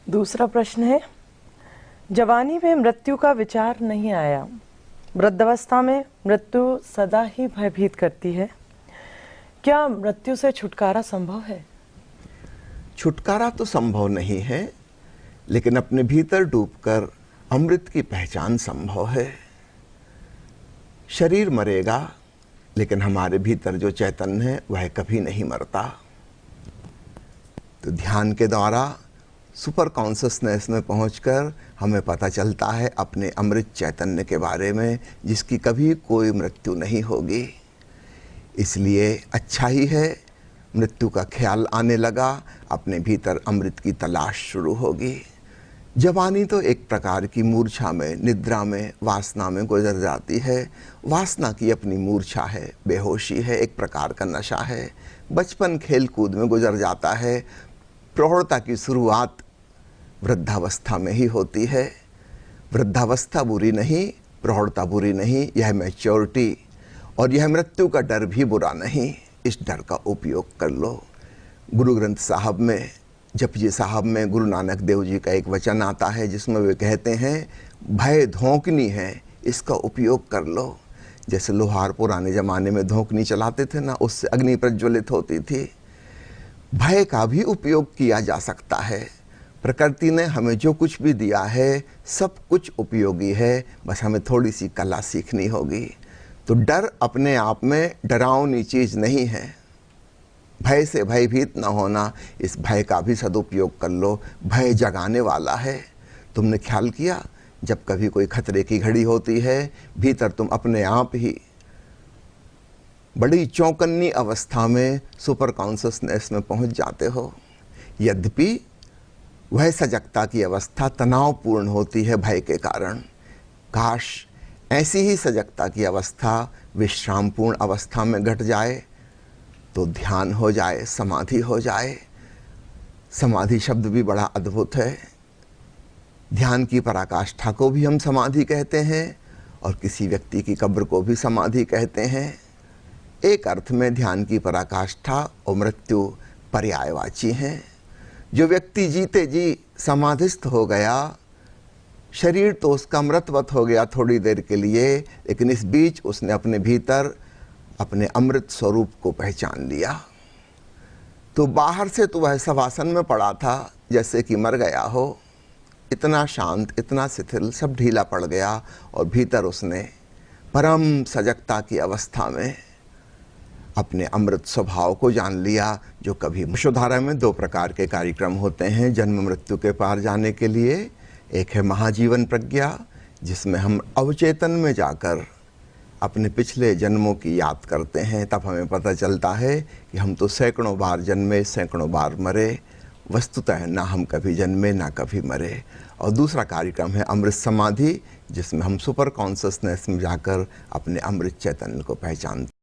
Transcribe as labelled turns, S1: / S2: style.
S1: दूसरा प्रश्न है, जवानी में मृत्यु का विचार नहीं आया, वृद्धावस्था में मृत्यु सदा ही भयभीत करती है, क्या मृत्यु से छुटकारा संभव है?
S2: छुटकारा तो संभव नहीं है, लेकिन अपने भीतर डूबकर अमृत की पहचान संभव है। शरीर मरेगा, लेकिन हमारे भीतर जो चैतन्य है वह कभी नहीं मरता। तो ध्यान के द्वारा सुपर कॉन्शसनेस में पहुंचकर हमें पता चलता है अपने अमृत चैतन्य के बारे में, जिसकी कभी कोई मृत्यु नहीं होगी। इसलिए अच्छा ही है, मृत्यु का ख्याल आने लगा, अपने भीतर अमृत की तलाश शुरू होगी। जवानी तो एक प्रकार की मूर्छा में, निद्रा में, वासना में गुजर जाती है। वासना की अपनी मूर्छा है, बेहोशी है, एक प्रकार का नशा है। बचपन खेल कूद में गुजर जाता है। प्रौढ़ता की शुरुआत वृद्धावस्था में ही होती है। वृद्धावस्था बुरी नहीं, प्रौढ़ता बुरी नहीं, यह मैच्योरिटी और यह मृत्यु का डर भी बुरा नहीं। इस डर का उपयोग कर लो। गुरु ग्रंथ साहब में, जपजी साहब में गुरु नानक देव जी का एक वचन आता है जिसमें वे कहते हैं, भय धोंकनी है, इसका उपयोग कर लो। जैसे लोहार पुराने ज़माने में धोंकनी चलाते थे ना, उससे अग्नि प्रज्वलित होती थी। भय का भी उपयोग किया जा सकता है। प्रकृति ने हमें जो कुछ भी दिया है सब कुछ उपयोगी है, बस हमें थोड़ी सी कला सीखनी होगी। तो डर अपने आप में डरावनी चीज़ नहीं है। भय से भयभीत न होना, इस भय का भी सदुपयोग कर लो। भय जगाने वाला है। तुमने ख्याल किया, जब कभी कोई खतरे की घड़ी होती है, भीतर तुम अपने आप ही बड़ी चौकन्नी अवस्था में सुपर कॉन्शसनेस में पहुंच जाते हो। यद्यपि वह सजगता की अवस्था तनावपूर्ण होती है भय के कारण। काश ऐसी ही सजगता की अवस्था विश्रामपूर्ण अवस्था में घट जाए तो ध्यान हो जाए, समाधि हो जाए। समाधि शब्द भी बड़ा अद्भुत है। ध्यान की पराकाष्ठा को भी हम समाधि कहते हैं और किसी व्यक्ति की कब्र को भी समाधि कहते हैं। एक अर्थ में ध्यान की पराकाष्ठा और मृत्यु पर्यायवाची हैं। जो व्यक्ति जीते जी समाधिस्थ हो गया, शरीर तो उसका मृतवत हो गया थोड़ी देर के लिए, लेकिन इस बीच उसने अपने भीतर अपने अमृत स्वरूप को पहचान लिया। तो बाहर से तो वह शवासन में पड़ा था जैसे कि मर गया हो, इतना शांत, इतना शिथिल, सब ढीला पड़ गया, और भीतर उसने परम सजगता की अवस्था में अपने अमृत स्वभाव को जान लिया। जो कभी विश्वधारा में 2 प्रकार के कार्यक्रम होते हैं जन्म मृत्यु के पार जाने के लिए। एक है महाजीवन प्रज्ञा, जिसमें हम अवचेतन में जाकर अपने पिछले जन्मों की याद करते हैं। तब हमें पता चलता है कि हम तो सैकड़ों बार जन्मे, सैकड़ों बार मरे, वस्तुतः ना हम कभी जन्मे ना कभी मरे। और दूसरा कार्यक्रम है अमृत समाधि, जिसमें हम सुपर कॉन्शसनेस में जाकर अपने अमृत चैतन्य को पहचानते हैं।